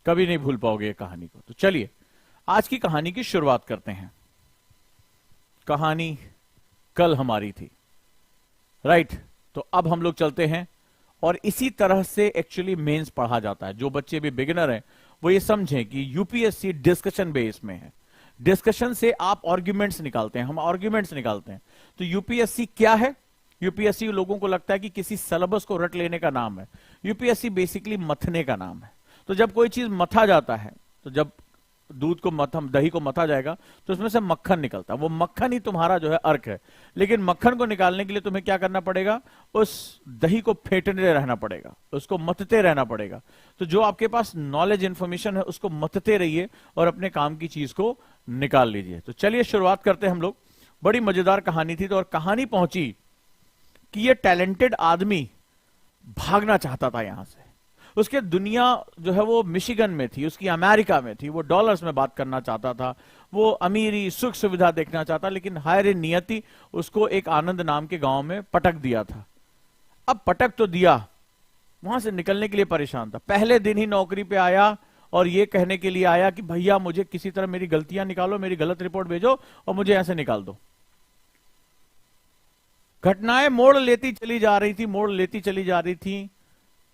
कभी नहीं भूल पाओगे ये कहानी को। तो चलिए आज की कहानी की शुरुआत करते हैं। कहानी कल हमारी थी, राइट? तो अब हम लोग चलते हैं और इसी तरह से एक्चुअली मेंस पढ़ा जाता है। जो बच्चे भी बिगिनर हैं वो ये समझें कि यूपीएससी डिस्कशन बेस में है। डिस्कशन से आप आर्ग्यूमेंट्स निकालते हैं, हम आर्ग्यूमेंट्स निकालते हैं। तो यूपीएससी क्या है? यूपीएससी लोगों को लगता है कि किसी सिलेबस को रट लेने का नाम है। यूपीएससी बेसिकली मथने का नाम है। तो जब कोई चीज मथा जाता है, तो जब दूध को दही को मथा जाएगा तो उसमें से मक्खन निकलता है। वो मक्खन ही तुम्हारा जो है अर्क है। लेकिन मक्खन को निकालने के लिए तुम्हें क्या करना पड़ेगा? उस दही को फेंटने रहना पड़ेगा, उसको मथते रहना पड़ेगा। तो जो आपके पास नॉलेज इंफॉर्मेशन है उसको मथते रहिए और अपने काम की चीज को निकाल लीजिए। तो चलिए शुरुआत करते हैं हम लोग। बड़ी मजेदार कहानी थी। तो और कहानी पहुंची कि ये टैलेंटेड आदमी भागना चाहता था यहां से। उसके दुनिया जो है वो मिशिगन में थी, उसकी अमेरिका में थी। वो डॉलर्स में बात करना चाहता था, वो अमीरी सुख सुविधा देखना चाहता, लेकिन हाय रे नियति उसको एक आनंद नाम के गांव में पटक दिया था। अब पटक तो दिया, वहां से निकलने के लिए परेशान था। पहले दिन ही नौकरी पे आया और ये कहने के लिए आया कि भैया मुझे किसी तरह मेरी गलतियां निकालो, मेरी गलत रिपोर्ट भेजो और मुझे यहां से निकाल दो। घटनाएं मोड़ लेती चली जा रही थी, मोड़ लेती चली जा रही थी।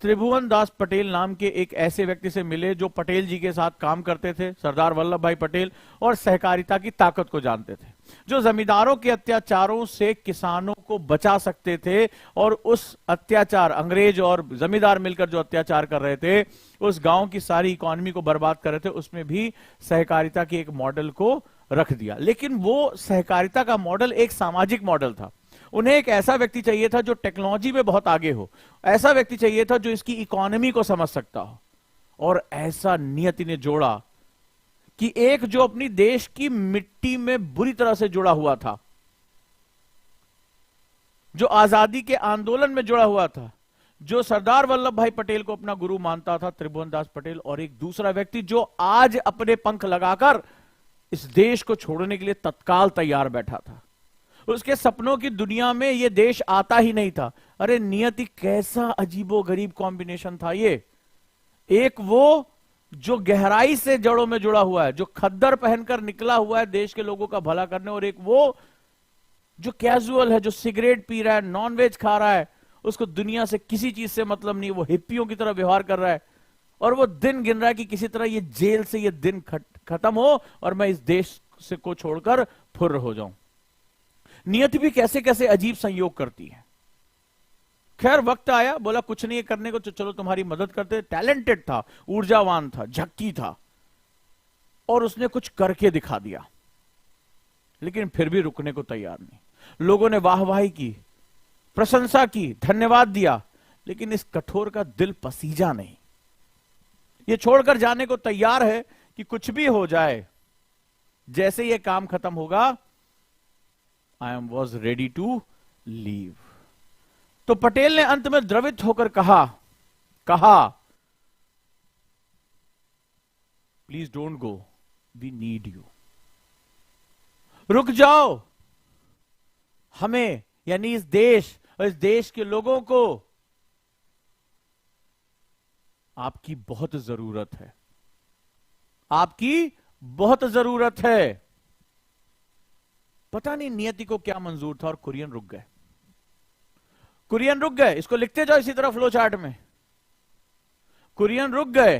त्रिभुवन दास पटेल नाम के एक ऐसे व्यक्ति से मिले जो पटेल जी के साथ काम करते थे, सरदार वल्लभ भाई पटेल, और सहकारिता की ताकत को जानते थे, जो जमींदारों के अत्याचारों से किसानों को बचा सकते थे। और उस अत्याचार, अंग्रेज और जमींदार मिलकर जो अत्याचार कर रहे थे, उस गांव की सारी इकोनॉमी को बर्बाद कर रहे थे, उसमें भी सहकारिता के एक मॉडल को रख दिया। लेकिन वो सहकारिता का मॉडल एक सामाजिक मॉडल था। उन्हें एक ऐसा व्यक्ति चाहिए था जो टेक्नोलॉजी में बहुत आगे हो, ऐसा व्यक्ति चाहिए था जो इसकी इकोनॉमी को समझ सकता हो। और ऐसा नियति ने जोड़ा कि एक जो अपनी देश की मिट्टी में बुरी तरह से जुड़ा हुआ था, जो आजादी के आंदोलन में जुड़ा हुआ था, जो सरदार वल्लभ भाई पटेल को अपना गुरु मानता था, त्रिभुवन दास पटेल, और एक दूसरा व्यक्ति जो आज अपने पंख लगाकर इस देश को छोड़ने के लिए तत्काल तैयार बैठा था। उसके सपनों की दुनिया में यह देश आता ही नहीं था। अरे नियति, कैसा अजीबो गरीब कॉम्बिनेशन था ये। एक वो जो गहराई से जड़ों में जुड़ा हुआ है, जो खद्दर पहनकर निकला हुआ है देश के लोगों का भला करने, और एक वो जो कैजुअल है, जो सिगरेट पी रहा है, नॉनवेज खा रहा है, उसको दुनिया से किसी चीज से मतलब नहीं, वो हिप्पियों की तरह व्यवहार कर रहा है, और वो दिन गिन रहा है कि किसी तरह ये जेल से ये दिन खत्म हो और मैं इस देश से को छोड़कर फुर्र हो जाऊं। नियति भी कैसे कैसे अजीब संयोग करती है। खैर वक्त आया, बोला कुछ नहीं करने को, तो चलो तुम्हारी मदद करते। टैलेंटेड था, ऊर्जावान था, झक्की था, और उसने कुछ करके दिखा दिया। लेकिन फिर भी रुकने को तैयार नहीं। लोगों ने वाहवाही की, प्रशंसा की, धन्यवाद दिया, लेकिन इस कठोर का दिल पसीजा नहीं। ये छोड़कर जाने को तैयार है कि कुछ भी हो जाए, जैसे ये काम खत्म होगा, I was ready to leave। तो पटेल ने अंत में द्रवित होकर कहा please don't go, we need you. रुक जाओ, हमें यानी इस देश और इस देश के लोगों को आपकी बहुत जरूरत है, आपकी बहुत जरूरत है। पता नहीं नियति को क्या मंजूर था, और कुरियन रुक गए। कुरियन रुक गए, इसको लिखते जाओ इसी तरह फ्लो चार्ट में। कुरियन रुक गए।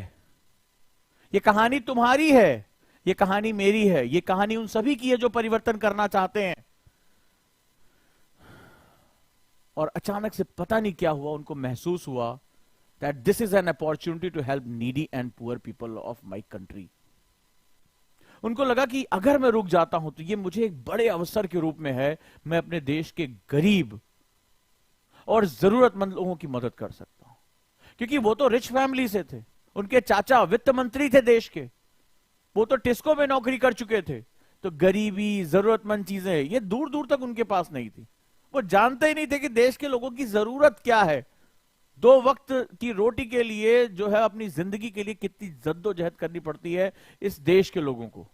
ये कहानी तुम्हारी है, ये कहानी मेरी है, ये कहानी उन सभी की है जो परिवर्तन करना चाहते हैं। और अचानक से पता नहीं क्या हुआ, उनको महसूस हुआ that this is an opportunity to help needy and poor people of my country. उनको लगा कि अगर मैं रुक जाता हूं तो ये मुझे एक बड़े अवसर के रूप में है, मैं अपने देश के गरीब और जरूरतमंद लोगों की मदद कर सकता हूं। क्योंकि वो तो रिच फैमिली से थे, उनके चाचा वित्त मंत्री थे देश के, वो तो टिस्को में नौकरी कर चुके थे। तो गरीबी, जरूरतमंद चीजें ये दूर दूर तक उनके पास नहीं थी। वो जानते ही नहीं थे कि देश के लोगों की जरूरत क्या है। 2 वक्त की रोटी के लिए जो है अपनी जिंदगी के लिए कितनी जद्दोजहद करनी पड़ती है इस देश के लोगों को।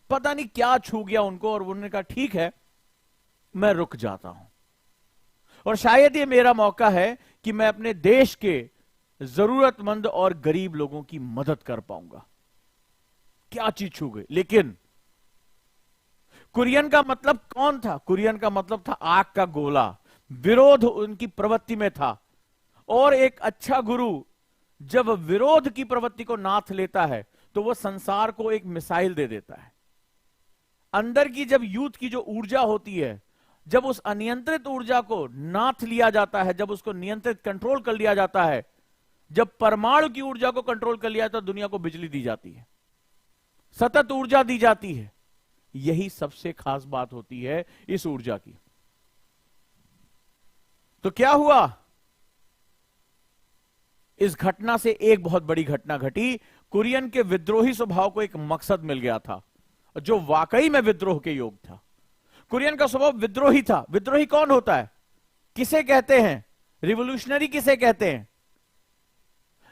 पता नहीं क्या छू गया उनको, और उन्होंने कहा ठीक है मैं रुक जाता हूं, और शायद ये मेरा मौका है कि मैं अपने देश के जरूरतमंद और गरीब लोगों की मदद कर पाऊंगा। क्या चीज छू गई। लेकिन कुरियन का मतलब कौन था? कुरियन का मतलब था आग का गोला। विरोध उनकी प्रवृत्ति में था। और एक अच्छा गुरु जब विरोध की प्रवृत्ति को नाथ लेता है तो वह संसार को एक मिसाइल दे देता है। अंदर की जब यूथ की जो ऊर्जा होती है, जब उस अनियंत्रित ऊर्जा को नाथ लिया जाता है, जब उसको नियंत्रित कंट्रोल कर लिया जाता है, जब परमाणु की ऊर्जा को कंट्रोल कर लिया तो दुनिया को बिजली दी जाती है, सतत ऊर्जा दी जाती है। यही सबसे खास बात होती है इस ऊर्जा की। तो क्या हुआ? इस घटना से एक बहुत बड़ी घटना घटी। कुरियन के विद्रोही स्वभाव को एक मकसद मिल गया था जो वाकई में विद्रोह के योग था। कुरियन का स्वभाव विद्रोही था। विद्रोही कौन होता है? किसे कहते हैं? रिवोल्यूशनरी किसे कहते हैं?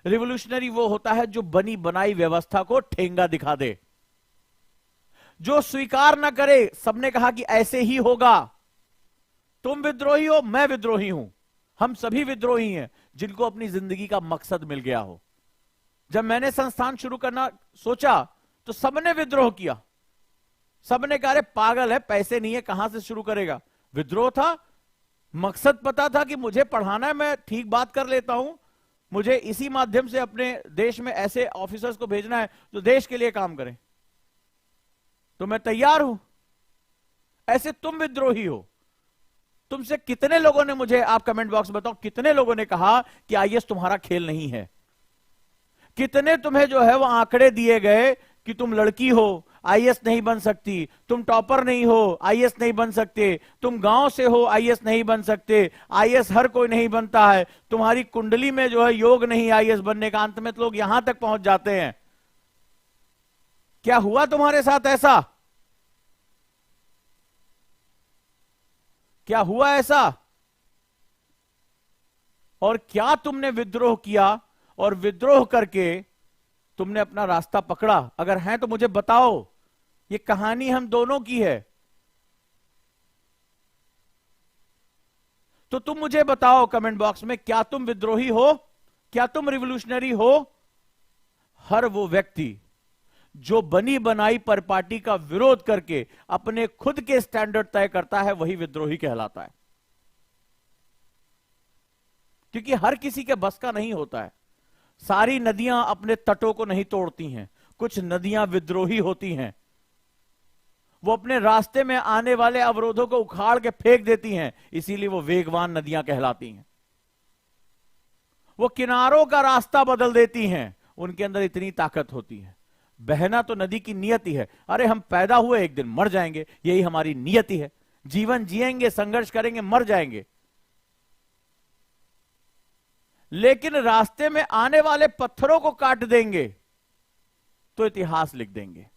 रिवोल्यूशनरी वो होता है जो बनी बनाई व्यवस्था को ठेंगा दिखा दे, जो स्वीकार ना करे। सबने कहा कि ऐसे ही होगा, तुम विद्रोही हो, मैं विद्रोही हूं, हम सभी विद्रोही हैं, जिनको अपनी जिंदगी का मकसद मिल गया हो। जब मैंने संस्थान शुरू करना सोचा तो सबने विद्रोह किया। सबने कहा, अरे पागल है, पैसे नहीं है, कहां से शुरू करेगा। विद्रोह था, मकसद पता था कि मुझे पढ़ाना है, मैं ठीक बात कर लेता हूं, मुझे इसी माध्यम से अपने देश में ऐसे ऑफिसर्स को भेजना है जो देश के लिए काम करें, तो मैं तैयार हूं। ऐसे तुम विद्रोही हो। तुमसे कितने लोगों ने, मुझे आप कमेंट बॉक्स में बताओ, कितने लोगों ने कहा कि आईएएस तुम्हारा खेल नहीं है? कितने तुम्हें जो है वो आंकड़े दिए गए कि तुम लड़की हो, आईएएस नहीं बन सकती, तुम टॉपर नहीं हो, आईएएस नहीं बन सकते, तुम गांव से हो, आईएएस नहीं बन सकते, आईएएस हर कोई नहीं बनता है, तुम्हारी कुंडली में जो है योग नहीं आईएएस बनने का। अंत में तो लोग यहां तक पहुंच जाते हैं। क्या हुआ तुम्हारे साथ ऐसा? क्या हुआ ऐसा? और क्या तुमने विद्रोह किया और विद्रोह करके तुमने अपना रास्ता पकड़ा? अगर है तो मुझे बताओ। ये कहानी हम दोनों की है। तो तुम मुझे बताओ कमेंट बॉक्स में, क्या तुम विद्रोही हो? क्या तुम रिवोल्यूशनरी हो? हर वो व्यक्ति जो बनी बनाई परिपाटी का विरोध करके अपने खुद के स्टैंडर्ड तय करता है, वही विद्रोही कहलाता है। क्योंकि हर किसी के बस का नहीं होता है। सारी नदियां अपने तटों को नहीं तोड़ती हैं। कुछ नदियां विद्रोही होती हैं, वो अपने रास्ते में आने वाले अवरोधों को उखाड़ के फेंक देती हैं, इसीलिए वो वेगवान नदियां कहलाती हैं। वो किनारों का रास्ता बदल देती हैं, उनके अंदर इतनी ताकत होती है। बहना तो नदी की नियति है। अरे हम पैदा हुए, एक दिन मर जाएंगे, यही हमारी नियति है। जीवन जिएंगे, संघर्ष करेंगे, मर जाएंगे। लेकिन रास्ते में आने वाले पत्थरों को काट देंगे तो इतिहास लिख देंगे।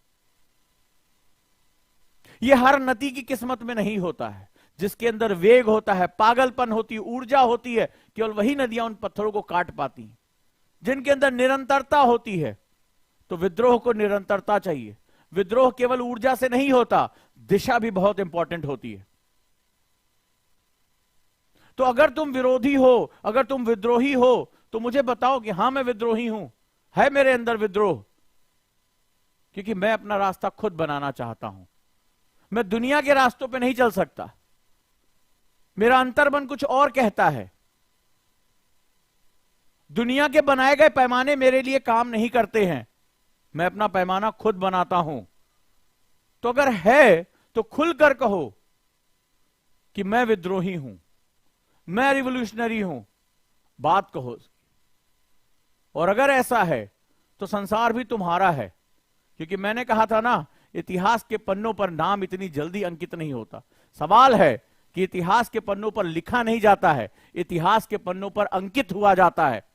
यह हर नदी की किस्मत में नहीं होता है। जिसके अंदर वेग होता है, पागलपन होती है, ऊर्जा होती है, केवल वही नदियां उन पत्थरों को काट पाती हैं। जिनके अंदर निरंतरता होती है, तो विद्रोह को निरंतरता चाहिए। विद्रोह केवल ऊर्जा से नहीं होता, दिशा भी बहुत इंपॉर्टेंट होती है। तो अगर तुम विरोधी हो, अगर तुम विद्रोही हो, तो मुझे बताओ कि हां मैं विद्रोही हूं, है मेरे अंदर विद्रोह। क्योंकि मैं अपना रास्ता खुद बनाना चाहता हूं। मैं दुनिया के रास्तों पे नहीं चल सकता। मेरा अंतर्मन कुछ और कहता है। दुनिया के बनाए गए पैमाने मेरे लिए काम नहीं करते हैं। मैं अपना पैमाना खुद बनाता हूं। तो अगर है तो खुलकर कहो कि मैं विद्रोही हूं, मैं रिवोल्यूशनरी हूं, बात कहो। और अगर ऐसा है तो संसार भी तुम्हारा है। क्योंकि मैंने कहा था ना, इतिहास के पन्नों पर नाम इतनी जल्दी अंकित नहीं होता। सवाल है कि इतिहास के पन्नों पर लिखा नहीं जाता है, इतिहास के पन्नों पर अंकित हुआ जाता है।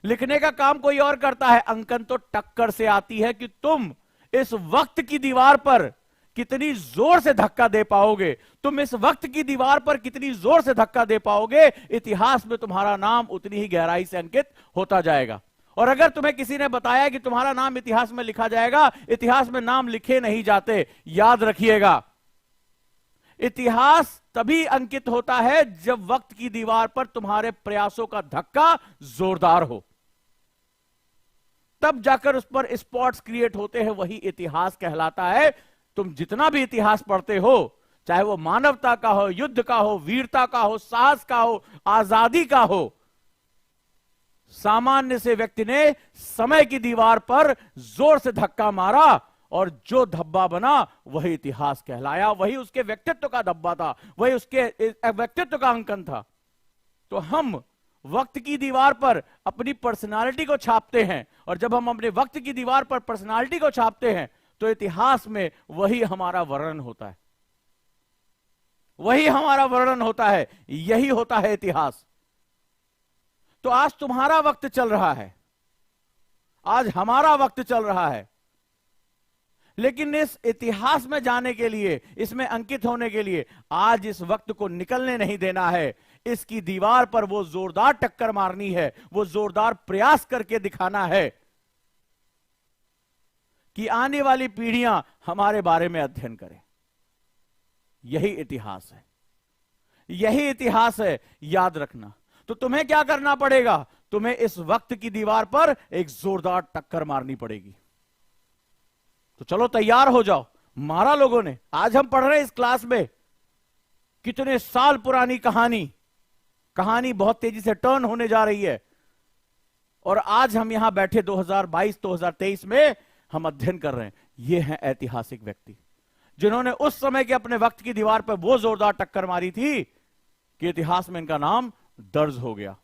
लिखने का काम कोई और करता है, अंकन तो टक्कर से आती है कि तुम इस वक्त की दीवार पर कितनी जोर से धक्का दे पाओगे। तुम इस वक्त की दीवार पर कितनी जोर से धक्का दे पाओगे, इतिहास में तुम्हारा नाम उतनी ही गहराई से अंकित होता जाएगा। और अगर तुम्हें किसी ने बताया कि तुम्हारा नाम इतिहास में लिखा जाएगा, इतिहास में नाम लिखे नहीं जाते। याद रखिएगा, इतिहास तभी अंकित होता है जब वक्त की दीवार पर तुम्हारे प्रयासों का धक्का जोरदार हो, तब जाकर उस पर स्पॉट्स क्रिएट होते हैं, वही इतिहास कहलाता है। तुम जितना भी इतिहास पढ़ते हो, चाहे वो मानवता का हो, युद्ध का हो, वीरता का हो, साहस का हो, आजादी का हो, सामान्य से व्यक्ति ने समय की दीवार पर जोर से धक्का मारा और जो धब्बा बना वही इतिहास कहलाया। वही उसके व्यक्तित्व का धब्बा था, वही उसके व्यक्तित्व का अंकन था। तो हम वक्त की दीवार पर अपनी पर्सनालिटी को छापते हैं, और जब हम अपने वक्त की दीवार पर पर्सनालिटी को छापते हैं तो इतिहास में वही हमारा वर्णन होता है, वही हमारा वर्णन होता है, यही होता है इतिहास। तो आज तुम्हारा वक्त चल रहा है, आज हमारा वक्त चल रहा है, लेकिन इस इतिहास में जाने के लिए, इसमें अंकित होने के लिए आज इस वक्त को निकलने नहीं देना है। इसकी दीवार पर वो जोरदार टक्कर मारनी है, वो जोरदार प्रयास करके दिखाना है कि आने वाली पीढ़ियां हमारे बारे में अध्ययन करें। यही इतिहास है, यही इतिहास है, याद रखना। तो तुम्हें क्या करना पड़ेगा? तुम्हें इस वक्त की दीवार पर एक जोरदार टक्कर मारनी पड़ेगी। तो चलो तैयार हो जाओ। मारा लोगों ने। आज हम पढ़ रहे हैं इस क्लास में कितने साल पुरानी कहानी बहुत तेजी से टर्न होने जा रही है, और आज हम यहां बैठे 2022-2023 में हम अध्ययन कर रहे हैं। ये हैं ऐतिहासिक व्यक्ति जिन्होंने उस समय के अपने वक्त की दीवार पर वो जोरदार टक्कर मारी थी कि इतिहास में इनका नाम दर्ज हो गया।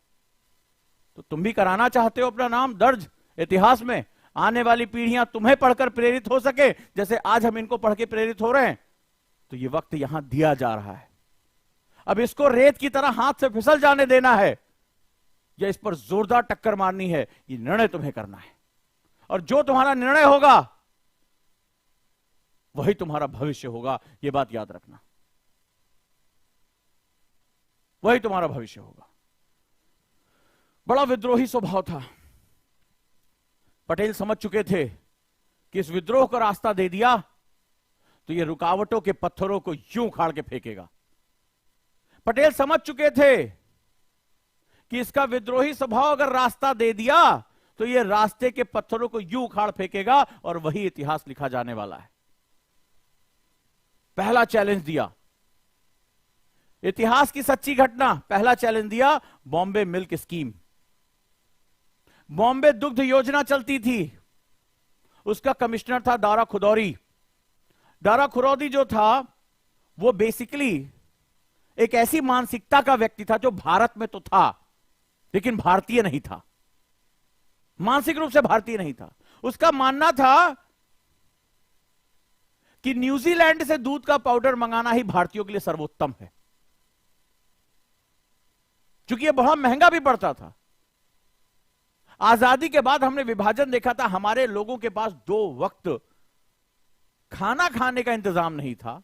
तो तुम भी कराना चाहते हो अपना नाम दर्ज इतिहास में? आने वाली पीढ़ियां तुम्हें पढ़कर प्रेरित हो सके जैसे आज हम इनको पढ़ के प्रेरित हो रहे हैं। तो ये वक्त यहां दिया जा रहा है। अब इसको रेत की तरह हाथ से फिसल जाने देना है या इस पर जोरदार टक्कर मारनी है, ये निर्णय तुम्हें करना है। और जो तुम्हारा निर्णय होगा वही तुम्हारा भविष्य होगा, ये बात याद रखना। वही तुम्हारा भविष्य होगा। बड़ा विद्रोही स्वभाव था। पटेल समझ चुके थे कि इस विद्रोह को रास्ता दे दिया तो ये रुकावटों के पत्थरों को यूं उखाड़ के फेंकेगा। पटेल समझ चुके थे कि इसका विद्रोही स्वभाव अगर रास्ता दे दिया तो ये रास्ते के पत्थरों को यूं उखाड़ फेंकेगा और वही इतिहास लिखा जाने वाला है। पहला चैलेंज दिया, इतिहास की सच्ची घटना, पहला चैलेंज दिया बॉम्बे मिल्क स्कीम। बॉम्बे दुग्ध योजना चलती थी, उसका कमिश्नर था दारा खुदौरी। दारा खुदौरी जो था वो बेसिकली एक ऐसी मानसिकता का व्यक्ति था जो भारत में तो था लेकिन भारतीय नहीं था, मानसिक रूप से भारतीय नहीं था। उसका मानना था कि न्यूजीलैंड से दूध का पाउडर मंगाना ही भारतीयों के लिए सर्वोत्तम है, क्योंकि यह बहुत महंगा भी पड़ता था। आजादी के बाद हमने विभाजन देखा था, हमारे लोगों के पास 2 वक्त खाना खाने का इंतजाम नहीं था।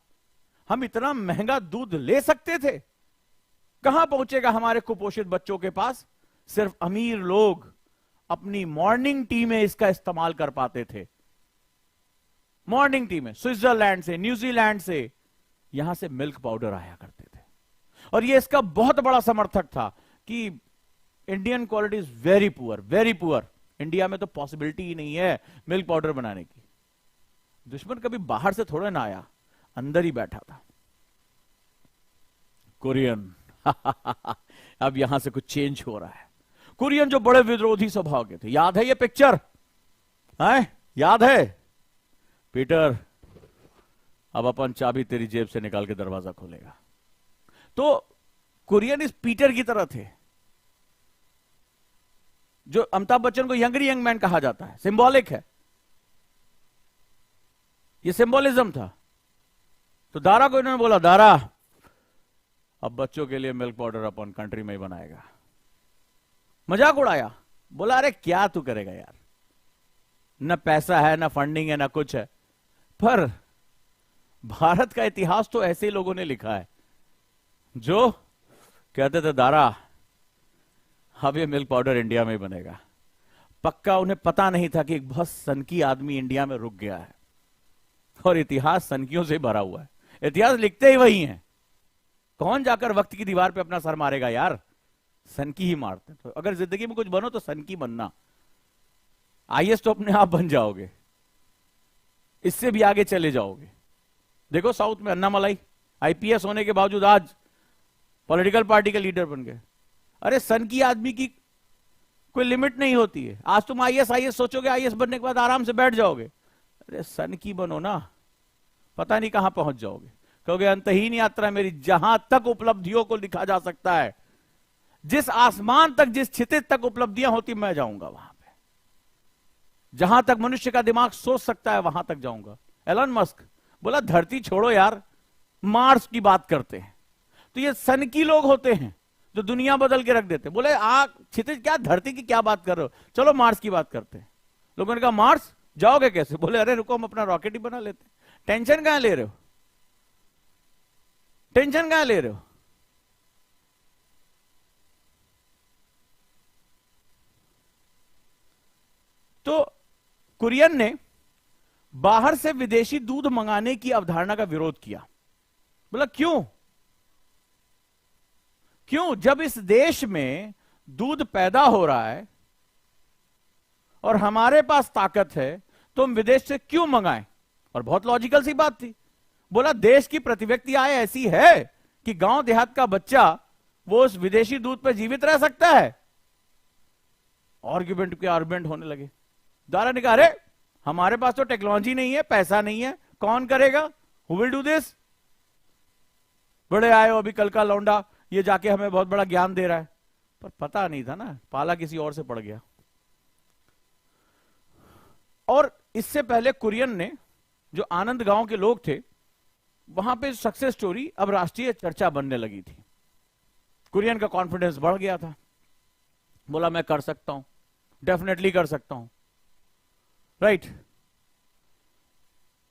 हम इतना महंगा दूध ले सकते थे? कहां पहुंचेगा हमारे कुपोषित बच्चों के पास? सिर्फ अमीर लोग अपनी मॉर्निंग टी में इसका इस्तेमाल कर पाते थे। मॉर्निंग टी में स्विट्जरलैंड से, न्यूजीलैंड से यहां से मिल्क पाउडर आया करते थे, और ये इसका बहुत बड़ा समर्थक था कि Indian quality is very poor, very poor. India में तो पॉसिबिलिटी ही नहीं है मिल्क पाउडर बनाने की। दुश्मन कभी बाहर से थोड़ा ना आया, अंदर ही बैठा था। कुरियन अब यहां से कुछ चेंज हो रहा है। कुरियन जो बड़े विरोधी स्वभाव के थे, याद है ये पिक्चर? याद है? पीटर, अब अपन चाबी तेरी जेब से निकाल के दरवाजा खोलेगा। तो कुरियन इस पीटर की तरह थे, जो अमिताभ बच्चन को यंग मैन कहा जाता है, सिंबॉलिक है, ये सिंबोलिज्म था। तो दारा को इन्होंने बोला, दारा अब बच्चों के लिए मिल्क पाउडर अपन कंट्री में ही बनाएगा। मजाक उड़ाया, बोला अरे क्या तू करेगा यार, न पैसा है, न फंडिंग है, न कुछ है। पर भारत का इतिहास तो ऐसे लोगों ने लिखा है जो कहते थे दारा अब ये मिल्क पाउडर इंडिया में ही बनेगा। पक्का उन्हें पता नहीं था कि एक बहुत सनकी आदमी इंडिया में रुक गया है, और इतिहास सनकियों से भरा हुआ है। इतिहास लिखते ही वही हैं। कौन जाकर वक्त की दीवार पे अपना सर मारेगा यार, सन की ही मारते। तो अगर जिंदगी में कुछ बनो तो सन की बनना। आईएएस तो अपने आप बन जाओगे, इससे भी आगे चले जाओगे। देखो साउथ में अन्नामलाई आईपीएस होने के बावजूद आज पॉलिटिकल पार्टी के लीडर बन गए। अरे सन की आदमी की कोई लिमिट नहीं होती है। आज तुम आईएएस सोचोगे, आईएएस बनने के बाद आराम से बैठ जाओगे। अरे सन की बनो ना, पता नहीं कहां पहुंच जाओगे। कहोगे अंतहीन यात्रा मेरी, जहां तक उपलब्धियों को लिखा जा सकता है, जिस आसमान तक, जिस क्षितिज तक उपलब्धियां होती, मैं जाऊंगा वहां पे। जहां तक मनुष्य का दिमाग सोच सकता है वहां तक जाऊंगा। एलन मस्क बोला धरती छोड़ो यार, मार्स की बात करते हैं। तो ये सन की लोग होते हैं जो दुनिया बदल के रख देते। बोले क्षितिज क्या, धरती की क्या बात कर रहे हो, चलो मार्स की बात करते हैं। लोगों ने कहा मार्स जाओगे कैसे? बोले अरे रुको, हम अपना रॉकेट ही बना लेते हैं। टेंशन कहां ले रहे हो, टेंशन कहां ले रहे हो? तो कुरियन ने बाहर से विदेशी दूध मंगाने की अवधारणा का विरोध किया। बोला क्यों? जब इस देश में दूध पैदा हो रहा है और हमारे पास ताकत है तो हम विदेश से क्यों मंगाएं? और बहुत लॉजिकल सी बात थी। बोला देश की प्रति व्यक्ति आय ऐसी है कि गांव देहात का बच्चा वो उस विदेशी दूध पर जीवित रह सकता है। आर्गुमेंट के आर्गुमेंट होने लगे। दारा ने कहा अरे हमारे पास तो टेक्नोलॉजी नहीं है, पैसा नहीं है, कौन करेगा, हु विल डू दिस? बड़े आए हो अभी कल का लौंडा, ये जाके हमें बहुत बड़ा ज्ञान दे रहा है। पर पता नहीं था ना, पाला किसी और से पड़ गया। और इससे पहले कुरियन ने, जो आनंद गांव के लोग थे, वहां पे सक्सेस स्टोरी अब राष्ट्रीय चर्चा बनने लगी थी। कुरियन का कॉन्फिडेंस बढ़ गया था। बोला मैं कर सकता हूं, डेफिनेटली कर सकता हूं, राइट।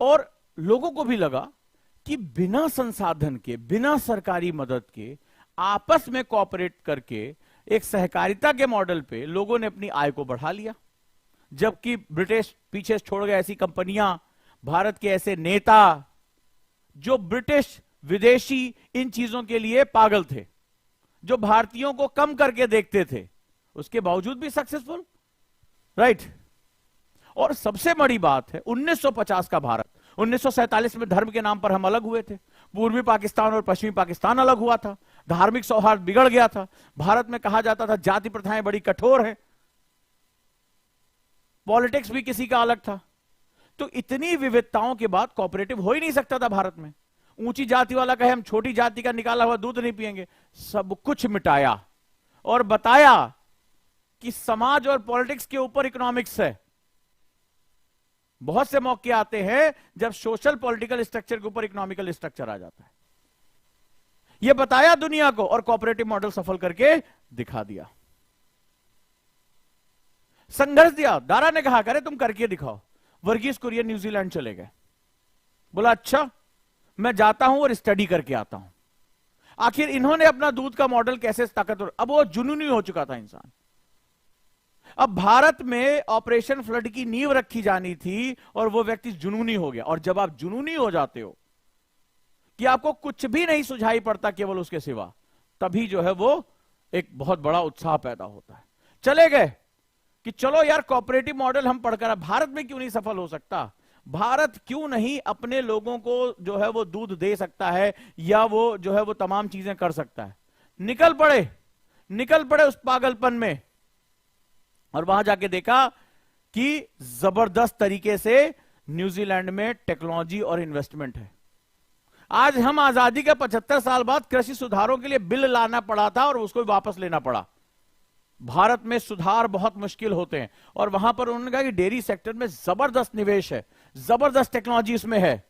और लोगों को भी लगा कि बिना संसाधन के, बिना सरकारी मदद के, आपस में कोऑपरेट करके एक सहकारिता के मॉडल पे लोगों ने अपनी आय को बढ़ा लिया। जबकि ब्रिटिश पीछे छोड़ गए, ऐसी कंपनियां, भारत के ऐसे नेता जो ब्रिटिश विदेशी इन चीजों के लिए पागल थे, जो भारतीयों को कम करके देखते थे, उसके बावजूद भी सक्सेसफुल, राइट। और सबसे बड़ी बात है 1950 का भारत। 1947 में धर्म के नाम पर हम अलग हुए थे। पूर्वी पाकिस्तान और पश्चिमी पाकिस्तान अलग हुआ था। धार्मिक सौहार्द बिगड़ गया था। भारत में कहा जाता था जाति प्रथाएं बड़ी कठोर हैं। पॉलिटिक्स भी किसी का अलग था। तो इतनी विविधताओं के बाद कोऑपरेटिव हो ही नहीं सकता था भारत में। ऊंची जाति वाला कहे हम छोटी जाति का निकाला हुआ दूध नहीं पिएंगे। सब कुछ मिटाया और बताया कि समाज और पॉलिटिक्स के ऊपर इकोनॉमिक्स है। बहुत से मौके आते हैं जब सोशल पॉलिटिकल स्ट्रक्चर के ऊपर इकोनॉमिकल स्ट्रक्चर आ जाता है। यह बताया दुनिया को और कोऑपरेटिव मॉडल सफल करके दिखा दिया। संघर्ष दिया। दारा ने कहा करे तुम करके दिखाओ। वर्गीस कुरियन न्यूजीलैंड चले गए। बोला अच्छा मैं जाता हूं और स्टडी करके आता हूं आखिर इन्होंने अपना दूध का मॉडल कैसे ताकतवर। अब वो जुनूनी हो चुका था इंसान। अब भारत में ऑपरेशन फ्लड की नींव रखी जानी थी और वो व्यक्ति जुनूनी हो गया। और जब आप जुनूनी हो जाते हो कि आपको कुछ भी नहीं सुझाई पड़ता केवल उसके सिवा, तभी जो है वो एक बहुत बड़ा उत्साह पैदा होता है। चले गए कि चलो यार कोऑपरेटिव मॉडल हम पढ़कर, भारत में क्यों नहीं सफल हो सकता? भारत क्यों नहीं अपने लोगों को जो है वो दूध दे सकता है या वो जो है वो तमाम चीजें कर सकता है? निकल पड़े उस पागलपन में। और वहां जाके देखा कि जबरदस्त तरीके से न्यूजीलैंड में टेक्नोलॉजी और इन्वेस्टमेंट है। आज हम आजादी के 75 साल बाद कृषि सुधारों के लिए बिल लाना पड़ा था और उसको वापस लेना पड़ा। भारत में सुधार बहुत मुश्किल होते हैं और वहां पर उन्होंने कहा कि डेयरी सेक्टर में जबरदस्त निवेश है, जबरदस्त टेक्नोलॉजी इसमें है।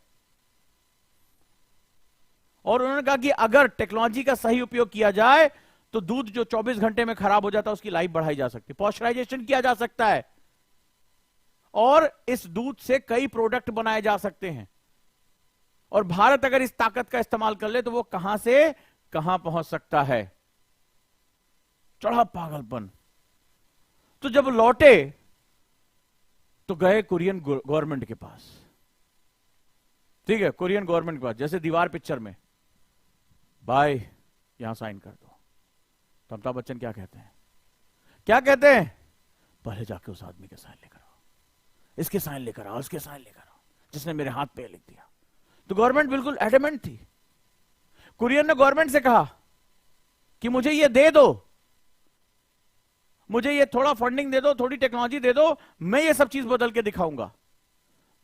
और उन्होंने कहा कि अगर टेक्नोलॉजी का सही उपयोग किया जाए तो दूध जो 24 घंटे में खराब हो जाता है उसकी लाइफ बढ़ाई जा सकती है, पॉस्चराइजेशन किया जा सकता है और इस दूध से कई प्रोडक्ट बनाए जा सकते हैं। और भारत अगर इस ताकत का इस्तेमाल कर ले तो वो कहां से कहां पहुंच सकता है। चढ़ा पागलपन। तो जब लौटे तो गए कुरियन गवर्नमेंट के पास ठीक है, कोरियन गवर्नमेंट के पास, जैसे दीवार पिक्चर में, भाई यहां साइन कर दो, तो अमिताभ बच्चन क्या कहते हैं, क्या कहते हैं, पहले जाके उस आदमी के साइन लेकर आओ, इसके साइन लेकर आओ, इसके साइन लेकर आओ, जिसने मेरे हाथ पे लिख दिया। तो गवर्नमेंट बिल्कुल एडमेंट थी। कुरियन ने गवर्नमेंट से कहा कि मुझे ये दे दो, मुझे ये थोड़ा फंडिंग दे दो, थोड़ी टेक्नोलॉजी दे दो, मैं ये सब चीज बदल के दिखाऊंगा,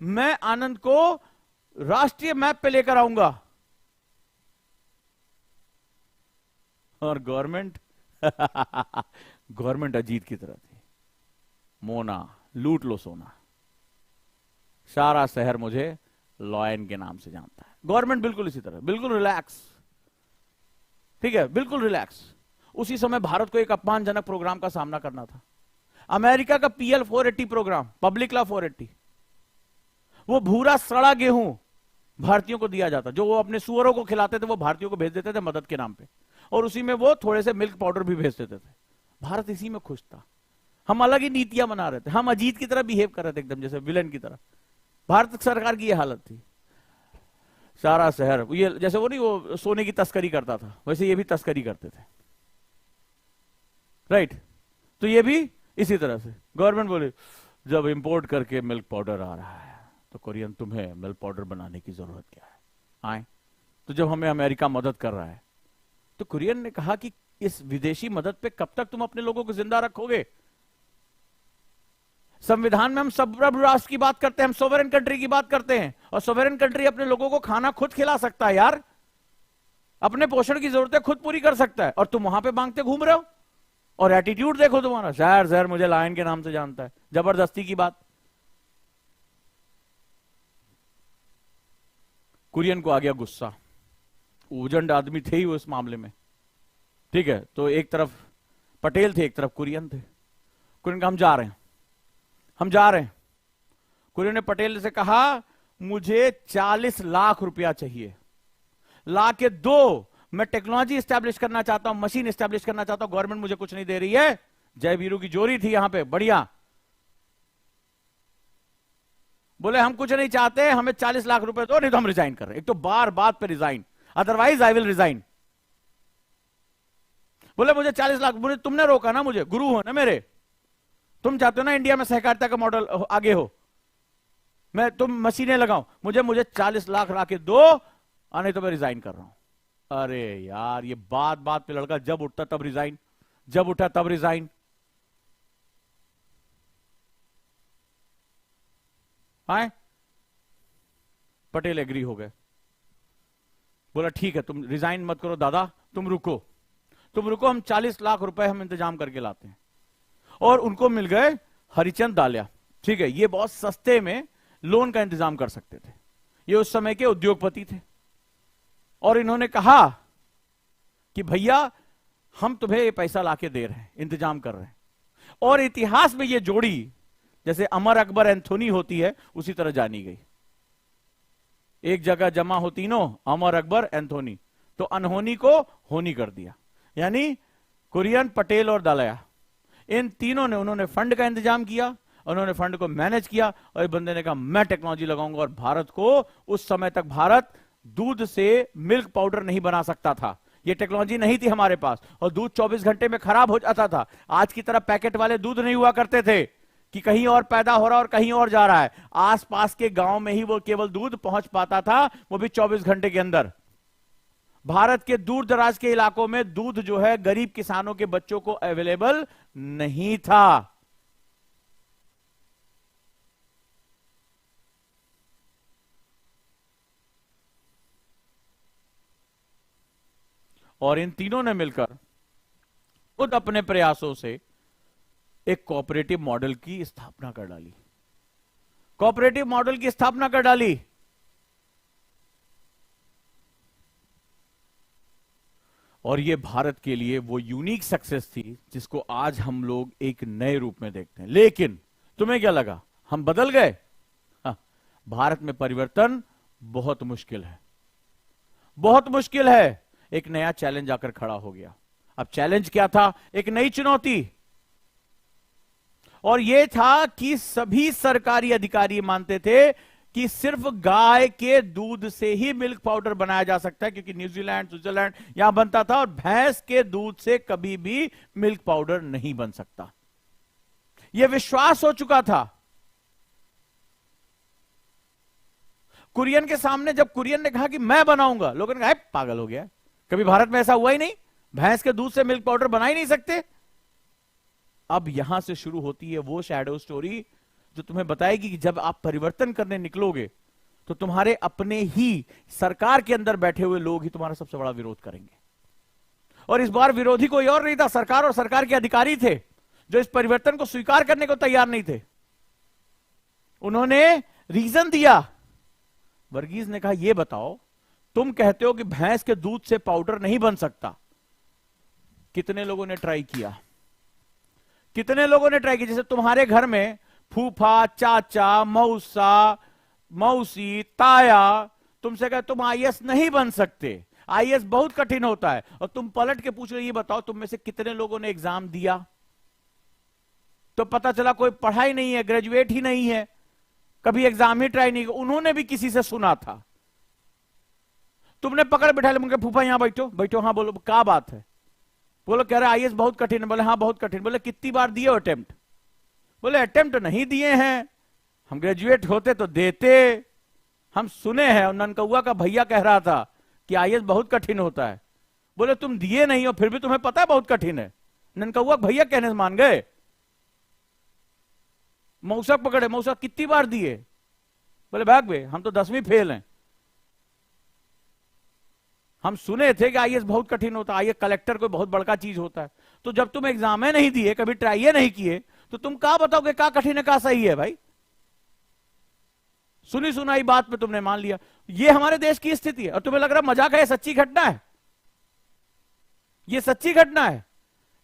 मैं आनंद को राष्ट्रीय मैप पे लेकर आऊंगा। और गवर्नमेंट गवर्नमेंट अजीत की तरह थी, मोना लूट लो सोना, सारा शहर मुझे लॉयन के नाम से जानता है। गवर्नमेंट बिल्कुल इसी तरह, बिल्कुल रिलैक्स, ठीक है, बिल्कुल रिलैक्स। उसी समय भारत को एक अपमानजनक प्रोग्राम का सामना करना था, अमेरिका का PL 480 प्रोग्राम, पब्लिक लॉ 480। वो भूरा सड़ा गेहूं भारतीयों को दिया जाता, जो वो अपने सुअरों को खिलाते थे वो भारतीयों को भेज देते थे मदद के नाम पे, और उसी में वो थोड़े से मिल्क पाउडर भी भेज देते थे। भारत इसी में खुश था। हम अलग ही नीतियां बना रहे थे, हम अजीत की तरह बिहेव कर रहे थे, एकदम जैसे विलेन की तरह। भारत सरकार की ये हालत थी। सारा शहर ये जैसे वो नहीं, वो सोने की तस्करी करता था, वैसे ये भी तस्करी करते थे, राइट। तो ये भी इसी तरह से गवर्नमेंट बोले जब इंपोर्ट करके मिल्क पाउडर आ रहा है तो कोरियन तुम्हें मिल्क पाउडर बनाने की जरूरत क्या है, आए। तो जब हमें अमेरिका मदद कर रहा है तो कुरियन ने कहा कि इस विदेशी मदद पे कब तक तुम अपने लोगों को जिंदा रखोगे। संविधान में हम सब राष्ट्र की बात करते हैं, हम सोवरेन कंट्री की बात करते हैं, और सोवरेन कंट्री अपने लोगों को खाना खुद खिला सकता है यार, अपने पोषण की जरूरतें खुद पूरी कर सकता है, और तुम वहां पे मांगते घूम रहे हो। और एटीट्यूड देखो तुम्हारा, शहर शहर मुझे लायन के नाम से जानता है, जबरदस्ती की बात। कुरियन को आ गया गुस्सा, उजंड आदमी थे ही वो इस मामले में, ठीक है। तो एक तरफ पटेल थे, एक तरफ कुरियन थे। कुरियन का हम जा रहे हैं, हम जा रहे हैं। कुरियन ने पटेल से कहा मुझे 40 लाख रुपया चाहिए, ला के दो, मैं टेक्नोलॉजी स्टैब्लिश करना चाहता हूं, मशीन स्टैब्लिश करना चाहता हूं, गवर्नमेंट मुझे कुछ नहीं दे रही है। जय वीरू की जोरी थी यहां पे, बढ़िया। बोले हम कुछ नहीं चाहते, हमें 40 लाख रुपए दो, नहीं तो हम रिजाइन कर रहे। एक तो बार बात पे resign, otherwise I will resign. बोले मुझे 40 लाख, मुझे तुमने रोका ना, मुझे गुरु हो ना मेरे, तुम चाहते हो ना इंडिया में सहकारिता का मॉडल आगे हो, मैं तुम मशीनें लगाओ, मुझे 40 लाख ला के दो, नहीं तो मैं रिजाइन कर रहा हूं। अरे यार, ये बात बात पे लड़का जब उठता तब रिजाइन, जब उठा तब रिजाइन। आए पटेल एग्री हो गए, बोला ठीक है तुम रिजाइन मत करो दादा, तुम रुको, तुम रुको, हम 40 लाख रुपए हम इंतजाम करके लाते हैं। और उनको मिल गए हरिचंद दालिया, ठीक है, ये बहुत सस्ते में लोन का इंतजाम कर सकते थे, ये उस समय के उद्योगपति थे। और इन्होंने कहा कि भैया हम तुम्हें ये पैसा लाके दे रहे हैं, इंतजाम कर रहे हैं। और इतिहास में ये जोड़ी जैसे अमर अकबर एंथोनी होती है उसी तरह जानी गई। एक जगह जमा हो तीनों, अमर अकबर एंथोनी, तो अनहोनी को होनी कर दिया। यानी कुरियन, पटेल और दालिया, इन तीनों ने, उन्होंने फंड का इंतजाम किया, उन्होंने फंड को मैनेज किया, और एक बंदे ने कहा मैं टेक्नोलॉजी लगाऊंगा। और भारत को, उस समय तक भारत दूध से मिल्क पाउडर नहीं बना सकता था, ये टेक्नोलॉजी नहीं थी हमारे पास, और दूध 24 घंटे में खराब हो जाता था। आज की तरह पैकेट वाले दूध नहीं हुआ करते थे कि कहीं और पैदा हो रहा और कहीं और जा रहा है, आसपास के गांव में ही वो केवल दूध पहुंच पाता था, वो भी 24 घंटे के अंदर। भारत के दूर दराज के इलाकों में दूध जो है गरीब किसानों के बच्चों को अवेलेबल नहीं था। और इन तीनों ने मिलकर खुद अपने प्रयासों से एक कोऑपरेटिव मॉडल की स्थापना कर डाली, कोऑपरेटिव मॉडल की स्थापना कर डाली। और ये भारत के लिए वो यूनिक सक्सेस थी जिसको आज हम लोग एक नए रूप में देखते हैं। लेकिन तुम्हें क्या लगा हम बदल गए? हाँ, भारत में परिवर्तन बहुत मुश्किल है, बहुत मुश्किल है। एक नया चैलेंज आकर खड़ा हो गया। अब चैलेंज क्या था? एक नई चुनौती, और यह था कि सभी सरकारी अधिकारी मानते थे कि सिर्फ गाय के दूध से ही मिल्क पाउडर बनाया जा सकता है, क्योंकि न्यूजीलैंड, स्विट्जरलैंड यहां बनता था, और भैंस के दूध से कभी भी मिल्क पाउडर नहीं बन सकता। यह विश्वास हो चुका था। कुरियन के सामने जब कुरियन ने कहा कि मैं बनाऊंगा, लोगों ने कहा पागल हो गया, कभी भारत में ऐसा हुआ ही नहीं, भैंस के दूध से मिल्क पाउडर बना ही नहीं सकते। अब यहां से शुरू होती है वो शैडो स्टोरी जो तुम्हें बताएगी कि जब आप परिवर्तन करने निकलोगे तो तुम्हारे अपने ही सरकार के अंदर बैठे हुए लोग ही तुम्हारा सबसे बड़ा विरोध करेंगे। और इस बार विरोधी कोई और नहीं था, सरकार और सरकार के अधिकारी थे जो इस परिवर्तन को स्वीकार करने को तैयार नहीं थे। उन्होंने रीजन दिया। वर्गीज ने कहा यह बताओ, तुम कहते हो कि भैंस के दूध से पाउडर नहीं बन सकता, कितने लोगों ने ट्राई किया? कितने लोगों ने ट्राई किया? जैसे तुम्हारे घर में फूफा, चाचा, मौसा, मौसी, ताया तुमसे कहे तुम आईएएस नहीं बन सकते, आईएएस बहुत कठिन होता है, और तुम पलट के पूछ रहे ये बताओ तुम में से कितने लोगों ने एग्जाम दिया? तो पता चला कोई पढ़ा ही नहीं है, ग्रेजुएट ही नहीं है, कभी एग्जाम ही ट्राई नहीं किया। उन्होंने भी किसी से सुना था। तुमने पकड़ बिठा लिया, फूफा यहां बैठो बैठो, हाँ बोलो क्या बात है? बोलो कह रहे आईएएस बहुत कठिन है। बोले हाँ बहुत कठिन। बोले कितनी बार दिए हो अटेम्प्ट? बोले अटेम्प्ट नहीं दिए हैं, हम ग्रेजुएट होते तो देते, हम सुने हैं। और ननकौआ का भैया कह रहा था कि आईएएस बहुत कठिन होता है। बोले तुम दिए नहीं हो फिर भी तुम्हें पता है बहुत कठिन है। ननकौआ भैया कहने से मान गए। मौसा पकड़े, मौसा कितनी बार दिए? बोले भाग बे हम तो 10वीं फेल हैं, हम सुने थे कि आईएएस बहुत कठिन होता है, आईएएस कलेक्टर कोई बहुत बड़का चीज होता है। तो जब तुम एग्जाम नहीं दिए, कभी ट्राई नहीं किए, तो तुम क्या बताओगे क्या कठिन है क्या सही है? भाई सुनी सुनाई बात पे तुमने मान लिया। ये हमारे देश की स्थिति है। और तुम्हें लग रहा मजाक है? ये सच्ची घटना है, ये सच्ची घटना है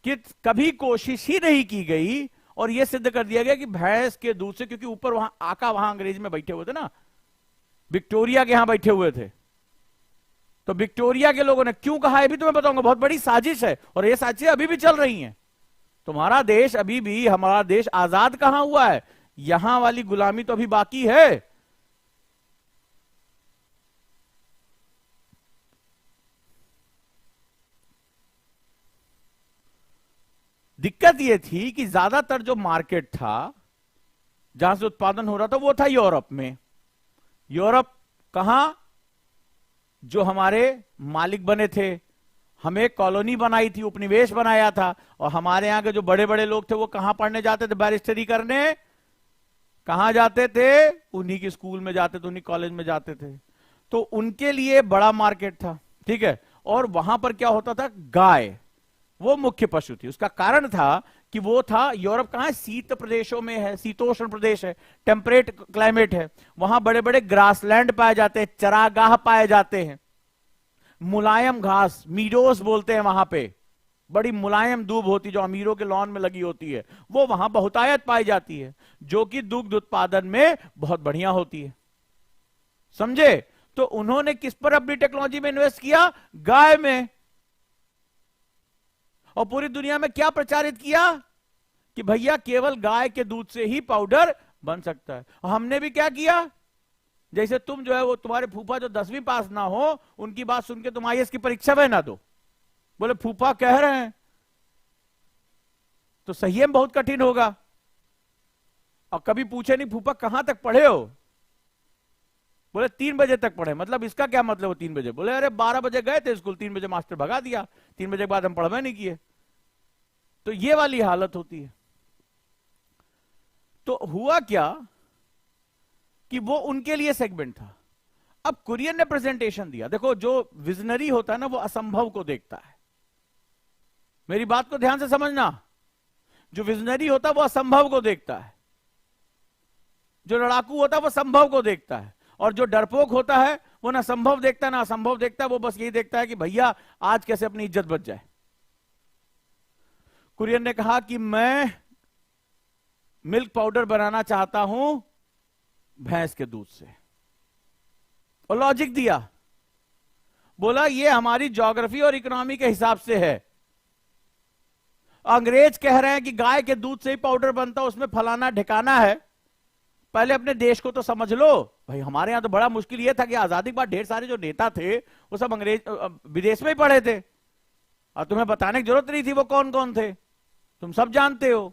कि कभी कोशिश ही नहीं की गई और यह सिद्ध कर दिया गया कि भैंस के दूध से, क्योंकि ऊपर वहां आका वहां अंग्रेज में बैठे हुए थे ना, विक्टोरिया के यहां बैठे हुए थे, तो विक्टोरिया के लोगों ने क्यों कहा है भी तुम्हें बताऊंगा। बहुत बड़ी साजिश है और ये साजिशें अभी भी चल रही हैं। तुम्हारा देश अभी भी, हमारा देश आजाद कहां हुआ है? यहां वाली गुलामी तो अभी बाकी है। दिक्कत यह थी कि ज्यादातर जो मार्केट था जहां से उत्पादन हो रहा था वो था यूरोप में। यूरोप कहां? जो हमारे मालिक बने थे, हमें कॉलोनी बनाई थी, उपनिवेश बनाया था, और हमारे यहां के जो बड़े बड़े लोग थे वो कहां पढ़ने जाते थे? बैरिस्टरी करने। कहां जाते थे? उन्हीं के स्कूल में जाते थे, उन्हीं कॉलेज में जाते थे। तो उनके लिए बड़ा मार्केट था, ठीक है। और वहां पर क्या होता था? गाय वो मुख्य पशु थी। उसका कारण था कि वो था, यूरोप कहां है? शीत प्रदेशों में है, शीतोष्ण प्रदेश है, टेम्परेट क्लाइमेट है, वहां बड़े बड़े ग्रासलैंड पाए जाते हैं, चरागाह पाए जाते हैं, मुलायम घास, मीडोस बोलते हैं वहां पे, बड़ी मुलायम दूब होती जो अमीरों के लॉन में लगी होती है, वो वहां बहुतायत पाई जाती है, जो कि दुग्ध उत्पादन में बहुत बढ़िया होती है। समझे? तो उन्होंने किस पर अपनी टेक्नोलॉजी में इन्वेस्ट किया? गाय में। और पूरी दुनिया में क्या प्रचारित किया कि भैया केवल गाय के दूध से ही पाउडर बन सकता है। और हमने भी क्या किया? जैसे तुम जो है वो तुम्हारे फूफा जो 10वीं पास ना हो, उनकी बात सुन के तुम आईएएस की परीक्षा में ना दो। बोले फूफा कह रहे हैं तो सही में बहुत कठिन होगा। और कभी पूछे नहीं फूफा कहां तक पढ़े हो? बोले 3 बजे तक पढ़े। मतलब इसका क्या मतलब हो 3 बजे? बोले अरे 12 बजे गए थे स्कूल, 3 बजे मास्टर भगा दिया, 3 बजे के बाद हम पढ़वे नहीं किए। तो ये वाली हालत होती है। तो हुआ क्या कि वो उनके लिए सेगमेंट था। अब कुरियन ने प्रेजेंटेशन दिया। देखो जो विजनरी होता है ना वो असंभव को देखता है। मेरी बात को ध्यान से समझना, जो विजनरी होता है वो असंभव को देखता है, जो लड़ाकू होता है वो संभव को देखता है, और जो डरपोक होता है वो ना संभव देखता है ना असंभव देखता है, वो बस यही देखता है कि भैया आज कैसे अपनी इज्जत बच जाए। कुरियन ने कहा कि मैं मिल्क पाउडर बनाना चाहता हूं भैंस के दूध से, और लॉजिक दिया। बोला ये हमारी ज्योग्राफी और इकोनॉमी के हिसाब से है। अंग्रेज कह रहे हैं कि गाय के दूध से ही पाउडर बनता, उसमें फलाना ठिकाना है, पहले अपने देश को तो समझ लो भाई। हमारे यहां तो बड़ा मुश्किल यह था कि आजादी के बाद ढेर सारे जो नेता थे वो सब अंग्रेज विदेश में ही पढ़े थे, और तुम्हें बताने की जरूरत नहीं थी वो कौन कौन थे, तुम सब जानते हो।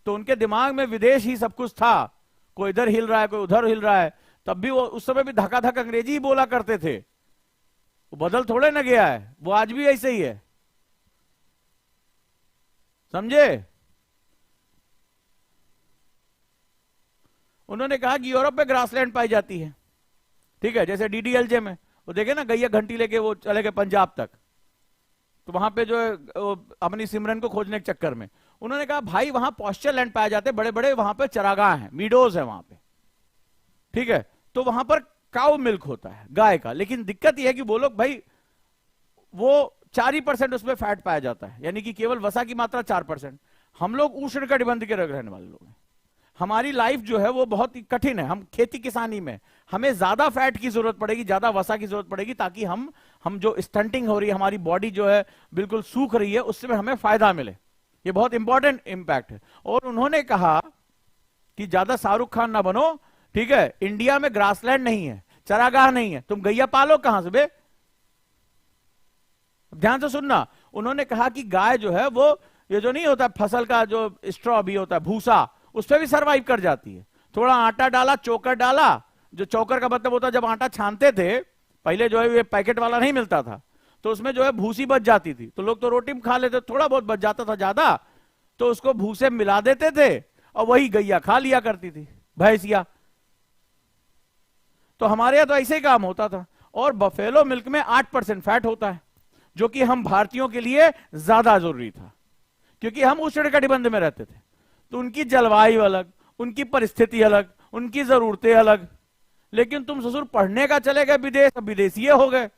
तो उनके दिमाग में विदेश ही सब कुछ था, कोई इधर हिल रहा है कोई उधर हिल रहा है। तब भी वो उस समय भी धक्का धक अंग्रेजी ही बोला करते थे, वो बदल थोड़े न गया है, वो आज भी ऐसे ही है, समझे। उन्होंने कहा कि यूरोप में ग्रासलैंड पाई जाती है, ठीक है, जैसे डीडीएलजे में वो देखे ना गैया घंटी लेके वो चले गए पंजाब तक, तो वहां पे जो है अपनी सिमरन को खोजने के चक्कर में उन्होंने कहा भाई वहां पॉस्चर लैंड पाए जाते, बड़े बड़े वहां पे चरागाह हैं, मीडोज है वहां पे, ठीक है, तो वहां पर काउ मिल्क होता है गाय का। लेकिन दिक्कत यह है कि वो लोग भाई वो 4% उसमें फैट पाया जाता है, यानी कि केवल वसा की मात्रा 4%। हम लोग उष्ण कटिबंध के रहने वाले लोग हैं, हमारी लाइफ जो है वो बहुत ही कठिन है। हम खेती किसानी में हमें ज्यादा फैट की जरूरत पड़ेगी, ज्यादा वसा की जरूरत पड़ेगी, ताकि हम जो स्टंटिंग हो रही है, हमारी बॉडी जो है बिल्कुल सूख रही है, उससे हमें फायदा मिले। ये बहुत इंपॉर्टेंट इंपैक्ट है। और उन्होंने कहा कि ज्यादा शाहरुख खान ना बनो, ठीक है, इंडिया में ग्रासलैंड नहीं है, चरागाह नहीं है, तुम गैया पालो कहां से बे। ध्यान से सुनना, उन्होंने कहा कि गाय जो है वो ये जो नहीं होता फसल का जो स्ट्रॉ भी होता है भूसा, उस पर भी सरवाइव कर जाती है। थोड़ा आटा डाला, चोकर डाला, जो चोकर का मतलब होता है जब आटा छानते थे पहले जो है ये पैकेट वाला नहीं मिलता था, तो उसमें जो है भूसी बच जाती थी, तो लोग तो रोटी में खा लेते, थोड़ा बहुत बच जाता था ज्यादा, तो उसको भूसे मिला देते थे और वही गैया खा लिया करती थी, भैंसिया। तो हमारे यहां तो ऐसे ही काम होता था। और बफेलो मिल्क में 8% फैट होता है, जो कि हम भारतीयों के लिए ज्यादा जरूरी था, क्योंकि हम उष्णकटिबंध में रहते थे, तो उनकी जलवायु अलग, उनकी परिस्थिति अलग, उनकी जरूरतें अलग। लेकिन तुम ससुर पढ़ने का चले गए विदेश, अब विदेशी हो गए।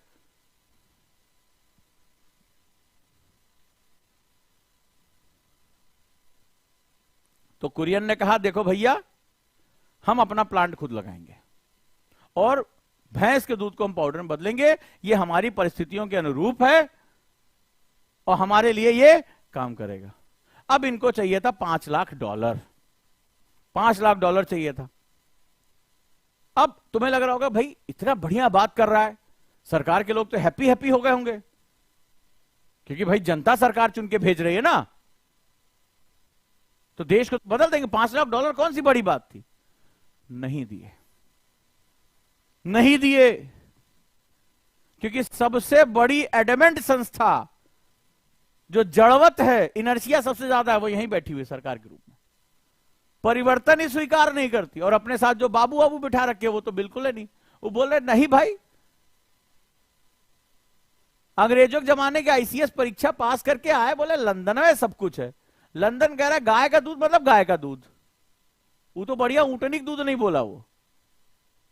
तो कुरियन ने कहा देखो भैया, हम अपना प्लांट खुद लगाएंगे और भैंस के दूध को हम पाउडर में बदलेंगे, ये हमारी परिस्थितियों के अनुरूप है और हमारे लिए ये काम करेगा। अब इनको चाहिए था $5 लाख, $5 लाख चाहिए था। अब तुम्हें लग रहा होगा भाई इतना बढ़िया बात कर रहा है, सरकार के लोग तो हैप्पी हैप्पी हो गए होंगे, क्योंकि भाई जनता सरकार चुन के भेज रही है ना, तो देश को बदल देंगे। $5 लाख कौन सी बड़ी बात थी। नहीं दिए, नहीं दिए, क्योंकि सबसे बड़ी एडमेंट संस्था जो जड़वत है, इनर्शिया सबसे ज्यादा है, वो यहीं बैठी हुई सरकार के रूप में, परिवर्तन ही स्वीकार नहीं करती। और अपने साथ जो बाबू बाबू बिठा रखे वो तो बिल्कुल है नहीं, वो बोल रहे नहीं भाई, अंग्रेजों के जमाने के आईसीएस परीक्षा पास करके आए, बोले लंदन में सब कुछ है। लंदन कह रहा है गाय का दूध मतलब गाय का दूध, वो तो बढ़िया ऊंटनी दूध नहीं बोला, वो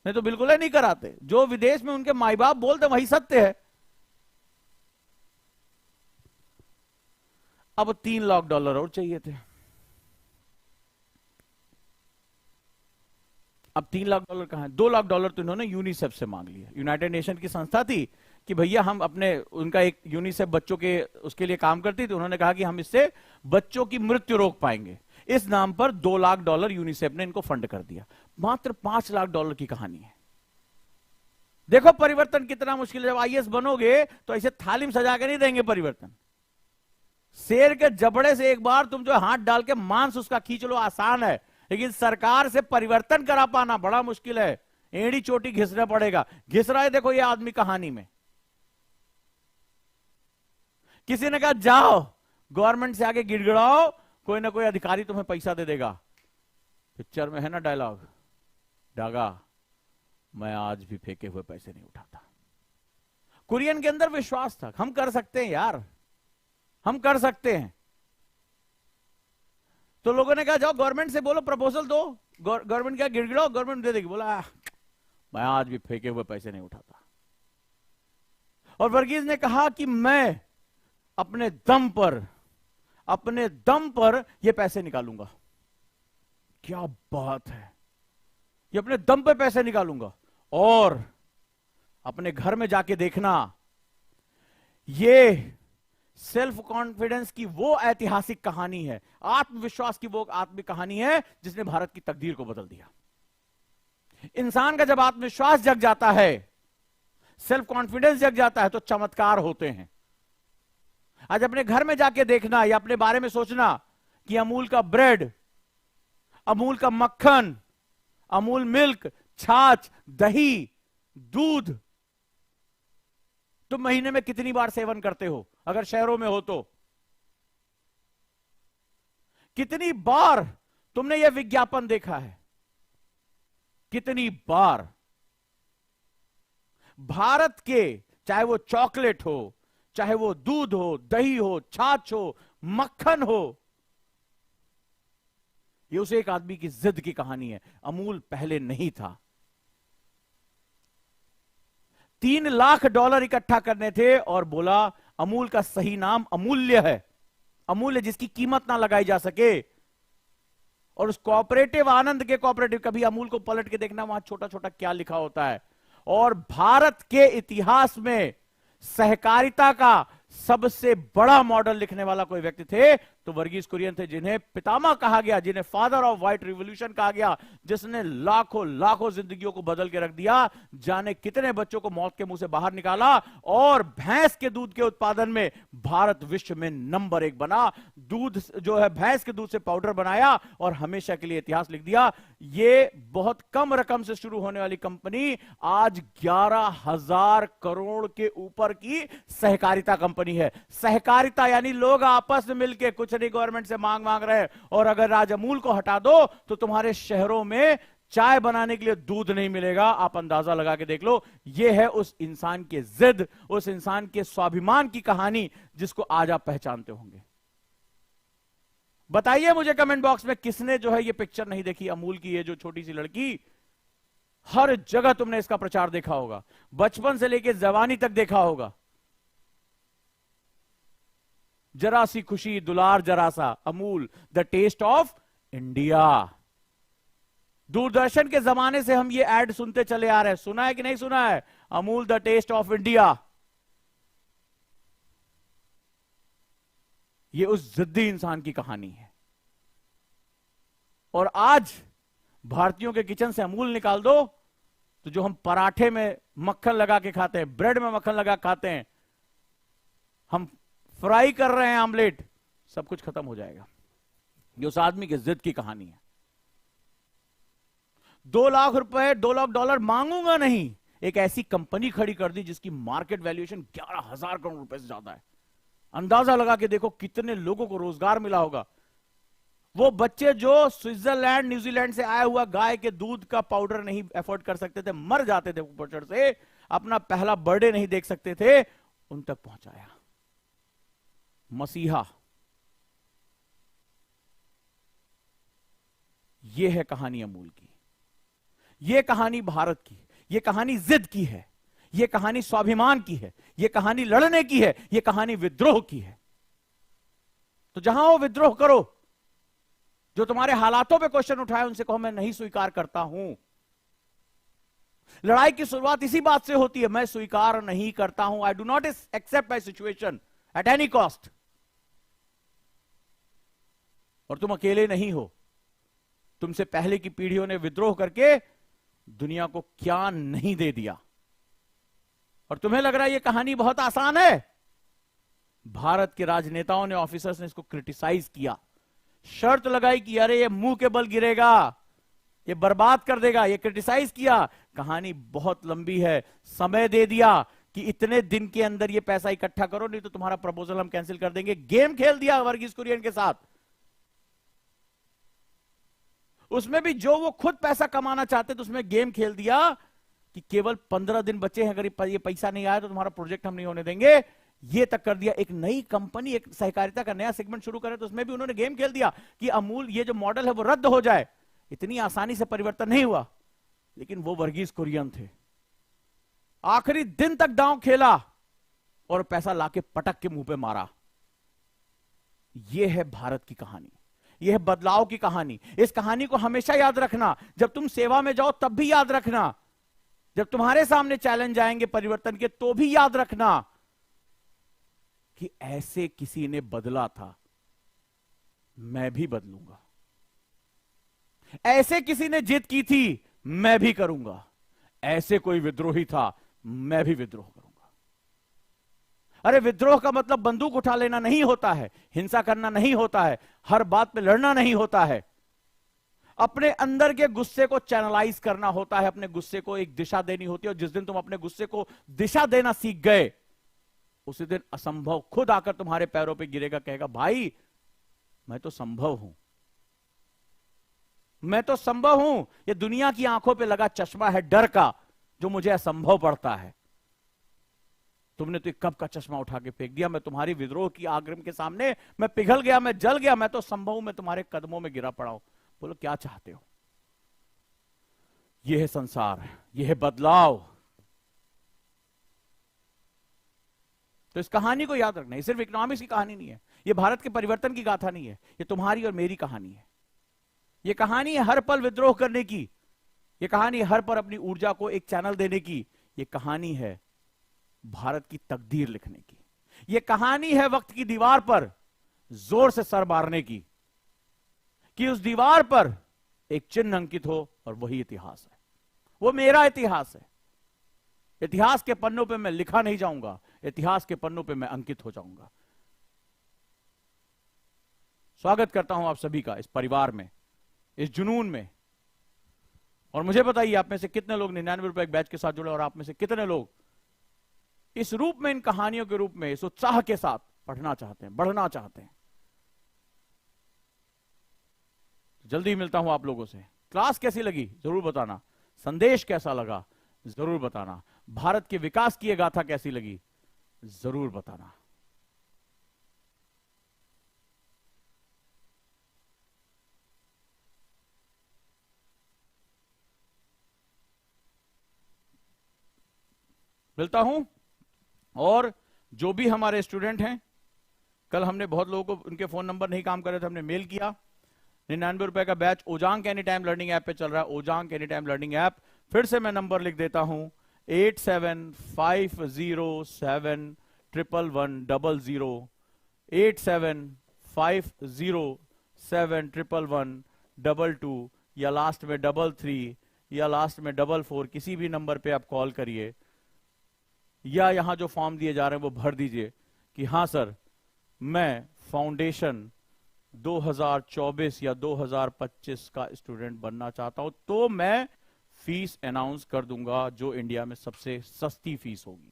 नहीं तो बिल्कुल ही नहीं कराते। जो विदेश में उनके माई बाप बोलते वही सत्य है। अब $3 लाख और चाहिए थे। अब $3 लाख कहां है? $2 लाख तो इन्होंने यूनिसेफ से मांग लिया। यूनाइटेड नेशन की संस्था थी कि भैया हम अपने, उनका एक यूनिसेफ बच्चों के उसके लिए काम करती थी, उन्होंने कहा कि हम इससे बच्चों की मृत्यु रोक पाएंगे। इस नाम पर $2 लाख यूनिसेफ ने इनको फंड कर दिया। मात्र $5 लाख की कहानी है। देखो परिवर्तन कितना मुश्किल है। जब आईएएस बनोगे तो ऐसे थाली में सजा के नहीं देंगे परिवर्तन। शेर के जबड़े से एक बार तुम जो हाथ डाल के मांस उसका खींच लो आसान है, लेकिन सरकार से परिवर्तन करा पाना बड़ा मुश्किल है। एड़ी चोटी घिसना पड़ेगा। घिस रहा है देखो ये आदमी कहानी में। किसी ने कहा जाओ गवर्नमेंट से आगे गिड़गिड़ाओ, कोई ना कोई अधिकारी तुम्हें पैसा दे देगा। पिक्चर में है ना डायलॉग, डागा मैं आज भी फेंके हुए पैसे नहीं उठाता। कुरियन के अंदर विश्वास था, हम कर सकते हैं यार, हम कर सकते हैं। तो लोगों ने कहा जाओ गवर्नमेंट से बोलो, प्रपोजल दो। गवर्नमेंट क्या गिड़गिड़ाओ, गवर्नमेंट दे देगी। बोला मैं आज भी फेंके हुए पैसे नहीं उठाता। और वर्गीज ने कहा कि मैं अपने दम पर ये पैसे निकालूंगा। क्या बात है, ये अपने दम पे पैसे निकालूंगा। और अपने घर में जाके देखना, ये सेल्फ कॉन्फिडेंस की वो ऐतिहासिक कहानी है, आत्मविश्वास की वो आत्मिक कहानी है जिसने भारत की तकदीर को बदल दिया। इंसान का जब आत्मविश्वास जग जाता है, सेल्फ कॉन्फिडेंस जग जाता है, तो चमत्कार होते हैं। आज अपने घर में जाके देखना या अपने बारे में सोचना कि अमूल का ब्रेड, अमूल का मक्खन, अमूल मिल्क, छाछ, दही, दूध तुम महीने में कितनी बार सेवन करते हो? अगर शहरों में हो तो कितनी बार तुमने यह विज्ञापन देखा है? कितनी बार? भारत के, चाहे वो चॉकलेट हो, चाहे वो दूध हो, दही हो, छाछ हो, मक्खन हो, ये उस एक आदमी की जिद की कहानी है। अमूल पहले नहीं था। $3 लाख इकट्ठा करने थे और बोला अमूल का सही नाम अमूल्य है। अमूल्य जिसकी कीमत ना लगाई जा सके। और उस कोऑपरेटिव, आनंद के कोऑपरेटिव, कभी अमूल को पलट के देखना वहां छोटा छोटा क्या लिखा होता है। और भारत के इतिहास में सहकारिता का सबसे बड़ा मॉडल लिखने वाला कोई व्यक्ति थे तो वर्गीस कुरियन थे, जिन्हें पितामह कहा गया, जिन्हें फादर ऑफ व्हाइट रिवॉल्यूशन कहा गया, जिसने लाखों लाखों जिंदगियों को बदल के रख दिया, जाने कितने बच्चों को मौत के मुंह से बाहर निकाला, और भैंस के दूध के उत्पादन में भारत विश्व में नंबर 1 बना। दूध जो है, भैंस के दूध से पाउडर बनाया और हमेशा के लिए इतिहास लिख दिया। ये बहुत कम रकम से शुरू होने वाली कंपनी आज 11,000 करोड़ के ऊपर की सहकारिता कंपनी है। सहकारिता यानी लोग आपस में मिलकर, कुछ नहीं गवर्नमेंट से मांग रहे। और अगर आज अमूल को हटा दो तो तुम्हारे शहरों में चाय बनाने के लिए दूध नहीं मिलेगा। आप अंदाजा लगा के देख लो। यह है उस इंसान की जिद, उस इंसान के स्वाभिमान की कहानी जिसको आज आप पहचानते होंगे। बताइए मुझे कमेंट बॉक्स में किसने जो है ये पिक्चर नहीं देखी अमूल की। ये जो छोटी सी लड़की, हर जगह तुमने इसका प्रचार देखा होगा, बचपन से लेकर जवानी तक देखा होगा। जरा सी खुशी दुलार जरा सा, Amul the taste of India. Doordarshan के जमाने से हम ये एड सुनते चले आ रहे हैं। सुना है कि नहीं सुना है? Amul the taste of India. ये उस जिद्दी इंसान की कहानी है। और आज भारतीयों के किचन से अमूल निकाल दो तो जो हम पराठे में मक्खन लगा के खाते हैं, ब्रेड में मक्खन लगा खाते हैं, हम फ्राई कर रहे हैं आमलेट, सब कुछ खत्म हो जाएगा। ये उस आदमी की जिद की कहानी है। 2 लाख रुपए, $2 लाख मांगूंगा नहीं, एक ऐसी कंपनी खड़ी कर दी जिसकी मार्केट वैल्यूएशन 11,000 करोड़ रुपए से ज्यादा है। अंदाजा लगा के देखो कितने लोगों को रोजगार मिला होगा। वो बच्चे जो स्विट्जरलैंड, न्यूजीलैंड से आया हुआ गाय के दूध का पाउडर नहीं अफोर्ड कर सकते थे, मर जाते थे कुपोषण से, अपना पहला बर्थडे नहीं देख सकते थे, उन तक पहुंचाया मसीहा। यह है कहानी अमूल की। यह कहानी भारत की, यह कहानी जिद की है, यह कहानी स्वाभिमान की है, यह कहानी लड़ने की है, यह कहानी विद्रोह की है। तो जहां वो विद्रोह करो, जो तुम्हारे हालातों पे क्वेश्चन उठाए उनसे कहो मैं नहीं स्वीकार करता हूं। लड़ाई की शुरुआत इसी बात से होती है, मैं स्वीकार नहीं करता हूं। I do not accept my situation at any cost. और तुम अकेले नहीं हो। तुमसे पहले की पीढ़ियों ने विद्रोह करके दुनिया को क्या नहीं दे दिया। और तुम्हें लग रहा है यह कहानी बहुत आसान है? भारत के राजनेताओं ने, ऑफिसर्स ने इसको क्रिटिसाइज किया, शर्त लगाई कि अरे ये मुंह के बल गिरेगा, ये बर्बाद कर देगा, ये क्रिटिसाइज किया। कहानी बहुत लंबी है। समय दे दिया कि इतने दिन के अंदर ये पैसा इकट्ठा करो, नहीं तो तुम्हारा प्रपोजल हम कैंसिल कर देंगे। गेम खेल दिया वर्गीस कुरियन के साथ। उसमें भी जो वो खुद पैसा कमाना चाहते थे, उसमें गेम खेल दिया कि केवल 15 दिन बचे हैं, अगर ये पैसा नहीं आया तो तुम्हारा प्रोजेक्ट हम नहीं होने देंगे। ये तक कर दिया। एक नई कंपनी, एक सहकारिता का नया सेगमेंट शुरू करे तो उसमें भी उन्होंने गेम खेल दिया कि अमूल ये जो मॉडल है वो रद्द हो जाए। इतनी आसानी से परिवर्तन नहीं हुआ, लेकिन वो वर्गीस कुरियन थे। आखिरी दिन तक दांव खेला और पैसा लाके पटक के मुंह पे मारा। यह है भारत की कहानी, यह है बदलाव की कहानी। इस कहानी को हमेशा याद रखना। जब तुम सेवा में जाओ तब भी याद रखना, जब तुम्हारे सामने चैलेंज आएंगे परिवर्तन के तो भी याद रखना कि ऐसे किसी ने बदला था, मैं भी बदलूंगा। ऐसे किसी ने जिद की थी, मैं भी करूंगा। ऐसे कोई विद्रोही था, मैं भी विद्रोह करूंगा। अरे विद्रोह का मतलब बंदूक उठा लेना नहीं होता है, हिंसा करना नहीं होता है, हर बात पे लड़ना नहीं होता है। अपने अंदर के गुस्से को चैनलाइज करना होता है, अपने गुस्से को एक दिशा देनी होती है। और जिस दिन तुम अपने गुस्से को दिशा देना सीख गए, उसी दिन असंभव खुद आकर तुम्हारे पैरों पे गिरेगा, कहेगा भाई मैं तो संभव हूं, मैं तो संभव हूं। ये दुनिया की आंखों पे लगा चश्मा है डर का, जो मुझे असंभव पड़ता है। तुमने तो एक कब का चश्मा उठा के फेंक दिया। मैं तुम्हारी विद्रोह की आग्रम के सामने मैं पिघल गया, मैं जल गया, मैं तो संभव हूं, मैं तुम्हारे कदमों में गिरा पड़ा हूं। बोलो क्या चाहते हो? यह है संसार, यह है बदलाव। तो इस कहानी को याद रखना, ये सिर्फ इकोनॉमिक्स की कहानी नहीं है, ये भारत के परिवर्तन की गाथा नहीं है, ये तुम्हारी और मेरी कहानी है। ये कहानी है हर पल विद्रोह करने की, ये कहानी है हर पल अपनी ऊर्जा को एक चैनल देने की, ये कहानी है भारत की तकदीर लिखने की, ये कहानी है वक्त की दीवार पर जोर से सर मारने की, कि उस दीवार पर एक चिन्ह अंकित हो और वही इतिहास है, वो मेरा इतिहास है। इतिहास के पन्नों पे मैं लिखा नहीं जाऊंगा, इतिहास के पन्नों पे मैं अंकित हो जाऊंगा। स्वागत करता हूं आप सभी का इस परिवार में, इस जुनून में। और मुझे बताइए आप में से कितने लोग 99 रुपए एक बैच के साथ जुड़े, और आप में से कितने लोग इस रूप में, इन कहानियों के रूप में, इस उत्साह के साथ पढ़ना चाहते हैं, बढ़ना चाहते हैं। जल्दी मिलता हूं आप लोगों से। क्लास कैसी लगी जरूर बताना, संदेश कैसा लगा जरूर बताना, भारत के विकास की यह गाथा कैसी लगी जरूर बताना। मिलता हूं। और जो भी हमारे स्टूडेंट हैं, कल हमने बहुत लोगों को उनके फोन नंबर नहीं काम कर रहे थे, हमने मेल किया। 99 रुपए का बैच ओजांग एनी टाइम लर्निंग ऐप पे चल रहा है, ओजांग एनी टाइम लर्निंग ऐप। फिर से मैं नंबर लिख देता हूं 8750711100, 8750711122, या लास्ट में 33 या लास्ट में 44, किसी भी नंबर पे आप कॉल करिए, या यहां जो फॉर्म दिए जा रहे हैं वो भर दीजिए कि हां सर मैं फाउंडेशन 2024 या 2025 का स्टूडेंट बनना चाहता हूं, तो मैं फीस अनाउंस कर दूंगा जो इंडिया में सबसे सस्ती फीस होगी।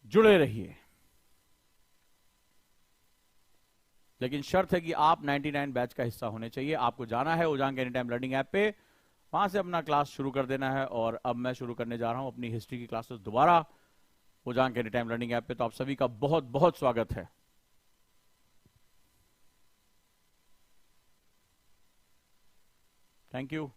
जुड़े रहिए, लेकिन शर्त है कि आप 99 बैच का हिस्सा होने चाहिए। आपको जाना है ओजांग एनी टाइम लर्निंग ऐप पे, वहां से अपना क्लास शुरू कर देना है। और अब मैं शुरू करने जा रहा हूं अपनी हिस्ट्री की क्लासेस दोबारा ओजांग एनी टाइम लर्निंग ऐप पे। तो आप सभी का बहुत बहुत स्वागत है। Thank you.